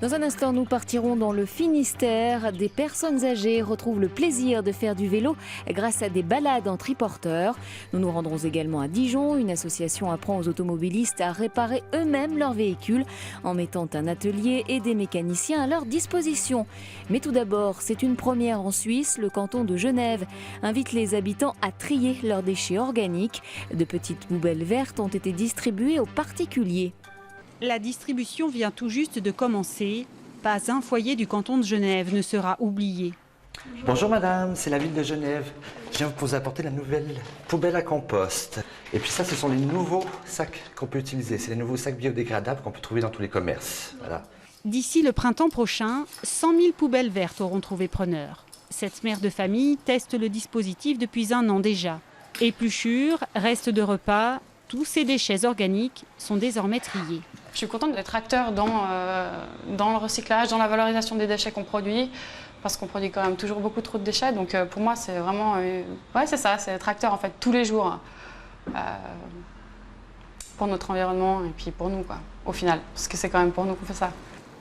Dans un instant, nous partirons dans le Finistère. Des personnes âgées retrouvent le plaisir de faire du vélo grâce à des balades en triporteur. Nous nous rendrons également à Dijon. Une association apprend aux automobilistes à réparer eux-mêmes leurs véhicules en mettant un atelier et des mécaniciens à leur disposition. Mais tout d'abord, c'est une première en Suisse. Le canton de Genève invite les habitants à trier leurs déchets organiques. De petites poubelles vertes ont été distribuées aux particuliers. La distribution vient tout juste de commencer. Pas un foyer du canton de Genève ne sera oublié. Bonjour madame, c'est la ville de Genève. Je viens vous apporter la nouvelle poubelle à compost. Et puis ça, ce sont les nouveaux sacs qu'on peut utiliser. C'est les nouveaux sacs biodégradables qu'on peut trouver dans tous les commerces. Voilà. D'ici le printemps prochain, 100 000 poubelles vertes auront trouvé preneur. Cette mère de famille teste le dispositif depuis 1 an déjà. Épluchures, restes de repas, tous ces déchets organiques sont désormais triés. Je suis contente d'être acteur dans le recyclage, dans la valorisation des déchets qu'on produit, parce qu'on produit quand même toujours beaucoup trop de déchets. Donc pour moi, c'est vraiment... ouais, c'est ça, c'est être acteur en fait tous les jours pour notre environnement et puis pour nous, quoi, au final, parce que c'est quand même pour nous qu'on fait ça.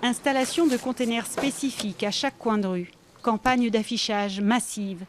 Installation de containers spécifiques à chaque coin de rue. Campagne d'affichage massive.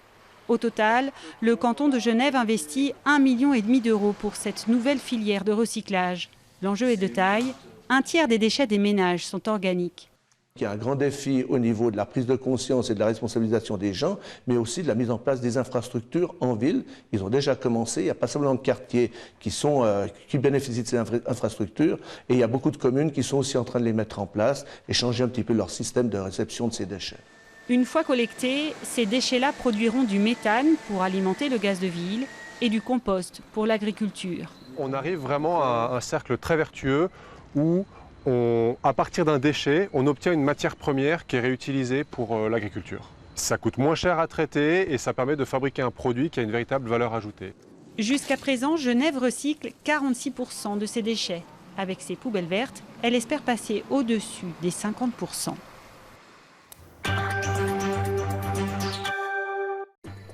Au total, le canton de Genève investit 1,5 million d'euros pour cette nouvelle filière de recyclage. L'enjeu est de taille. 1/3 des déchets des ménages sont organiques. Il y a un grand défi au niveau de la prise de conscience et de la responsabilisation des gens, mais aussi de la mise en place des infrastructures en ville. Ils ont déjà commencé, il n'y a pas seulement de quartiers qui bénéficient de ces infrastructures, et il y a beaucoup de communes qui sont aussi en train de les mettre en place et changer un petit peu leur système de réception de ces déchets. Une fois collectés, ces déchets-là produiront du méthane pour alimenter le gaz de ville et du compost pour l'agriculture. On arrive vraiment à un cercle très vertueux où, à partir d'un déchet, on obtient une matière première qui est réutilisée pour l'agriculture. Ça coûte moins cher à traiter et ça permet de fabriquer un produit qui a une véritable valeur ajoutée. Jusqu'à présent, Genève recycle 46% de ses déchets. Avec ses poubelles vertes, elle espère passer au-dessus des 50%.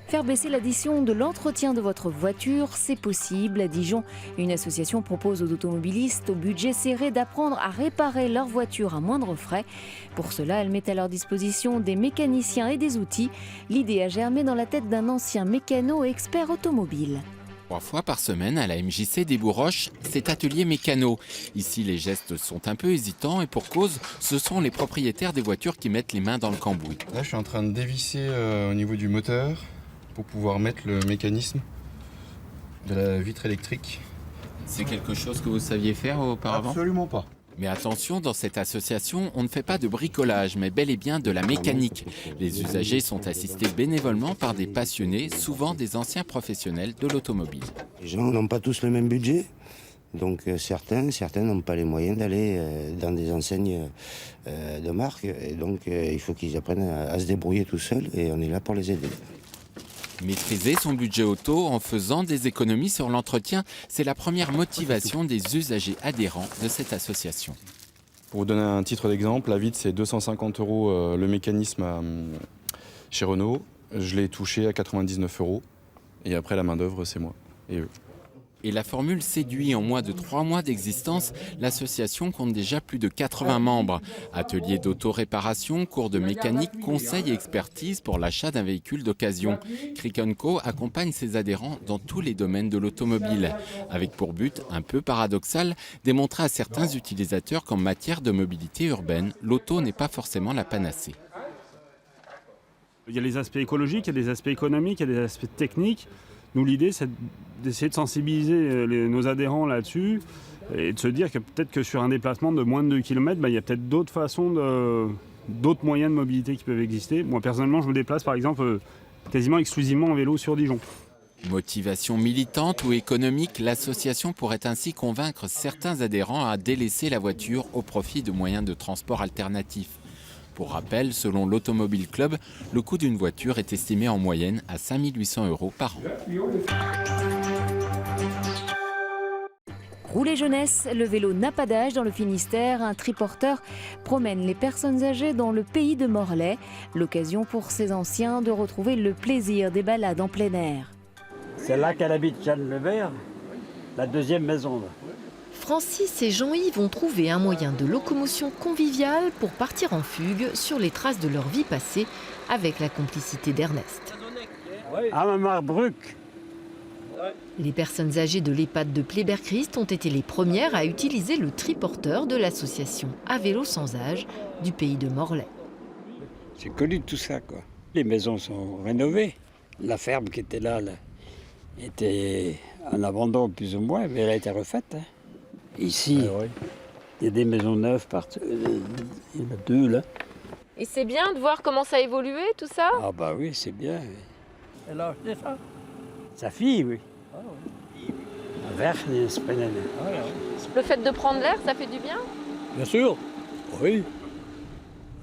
Faire baisser l'addition de l'entretien de votre voiture, c'est possible. À Dijon, une association propose aux automobilistes au budget serré d'apprendre à réparer leur voiture à moindre frais. Pour cela, elle met à leur disposition des mécaniciens et des outils. L'idée a germé dans la tête d'un ancien mécano expert automobile. 3 fois par semaine à la MJC des Bourroches, cet atelier mécano. Ici, les gestes sont un peu hésitants et pour cause, ce sont les propriétaires des voitures qui mettent les mains dans le cambouis. Là, je suis en train de dévisser au niveau du moteur pour pouvoir mettre le mécanisme de la vitre électrique. C'est quelque chose que vous saviez faire auparavant ? Absolument pas. Mais attention, dans cette association, on ne fait pas de bricolage, mais bel et bien de la mécanique. Les usagers sont assistés bénévolement par des passionnés, souvent des anciens professionnels de l'automobile. Les gens n'ont pas tous le même budget, donc certains n'ont pas les moyens d'aller dans des enseignes de marque, et donc il faut qu'ils apprennent à se débrouiller tout seuls, et on est là pour les aider. Maîtriser son budget auto en faisant des économies sur l'entretien, c'est la première motivation des usagers adhérents de cette association. Pour vous donner un titre d'exemple, la vitre c'est 250 € le mécanisme chez Renault. Je l'ai touché à 99 € et après la main d'œuvre c'est moi et eux. Et la formule séduit. En moins de 3 mois d'existence, l'association compte déjà plus de 80 membres. Ateliers d'auto-réparation, cours de mécanique, conseils et expertise pour l'achat d'un véhicule d'occasion. Cric & Co accompagne ses adhérents dans tous les domaines de l'automobile, avec pour but, un peu paradoxal, démontrer à certains utilisateurs qu'en matière de mobilité urbaine, l'auto n'est pas forcément la panacée. Il y a les aspects écologiques, il y a des aspects économiques, il y a des aspects techniques. Nous, l'idée, c'est d'essayer de sensibiliser nos adhérents là-dessus et de se dire que peut-être que sur un déplacement de moins de 2 km, il y a peut-être d'autres façons, d'autres moyens de mobilité qui peuvent exister. Moi, personnellement, je me déplace, par exemple, quasiment exclusivement en vélo sur Dijon. Motivation militante ou économique, l'association pourrait ainsi convaincre certains adhérents à délaisser la voiture au profit de moyens de transport alternatifs. Pour rappel, selon l'Automobile Club, le coût d'une voiture est estimé en moyenne à 5 800 € par an. Rouler jeunesse, le vélo n'a pas d'âge dans le Finistère. Un triporteur promène les personnes âgées dans le pays de Morlaix. L'occasion pour ces anciens de retrouver le plaisir des balades en plein air. C'est là qu'elle habite Jeanne Lebert, la deuxième maison. Francis et Jean-Yves ont trouvé un moyen de locomotion conviviale pour partir en fugue sur les traces de leur vie passée avec la complicité d'Ernest. À Marbruck. Les personnes âgées de l'EHPAD de Pleyber-Christ ont été les premières à utiliser le triporteur de l'association À vélo sans âge du pays de Morlaix. C'est connu tout ça, quoi. Les maisons sont rénovées. La ferme qui était là était en abandon plus ou moins, mais elle a été refaite. Hein. Ici, il y a des maisons neuves partout. Il y en a 2 là. Et c'est bien de voir comment ça a évolué tout ça? Ah bah oui, c'est bien. Elle a acheté ça? Sa fille, oui. Ah oui. Un verre, c'est pas une année. Le fait de prendre l'air, ça fait du bien? Bien sûr, oui.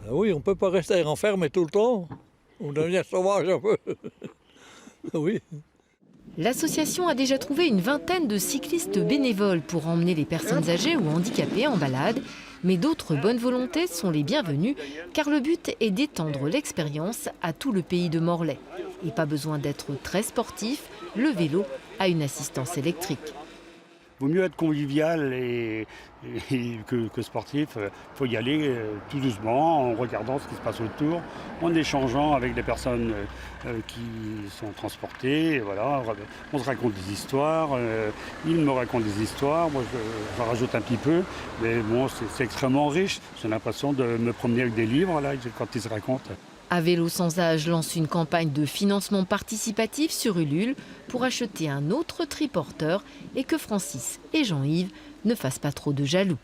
Ah oui, on ne peut pas rester enfermé tout le temps. On devient sauvage un peu. Oui. L'association a déjà trouvé une vingtaine de cyclistes bénévoles pour emmener les personnes âgées ou handicapées en balade. Mais d'autres bonnes volontés sont les bienvenues, car le but est d'étendre l'expérience à tout le pays de Morlaix. Et pas besoin d'être très sportif, le vélo a une assistance électrique. Il vaut mieux être convivial que sportif. Il faut y aller tout doucement, en regardant ce qui se passe autour, en échangeant avec des personnes qui sont transportées. Voilà. On se raconte des histoires, ils me racontent des histoires, moi je rajoute un petit peu. Mais bon, c'est extrêmement riche. J'ai l'impression de me promener avec des livres là, quand ils se racontent. À vélo sans âge lance une campagne de financement participatif sur Ulule pour acheter un autre triporteur et que Francis et Jean-Yves ne fassent pas trop de jaloux.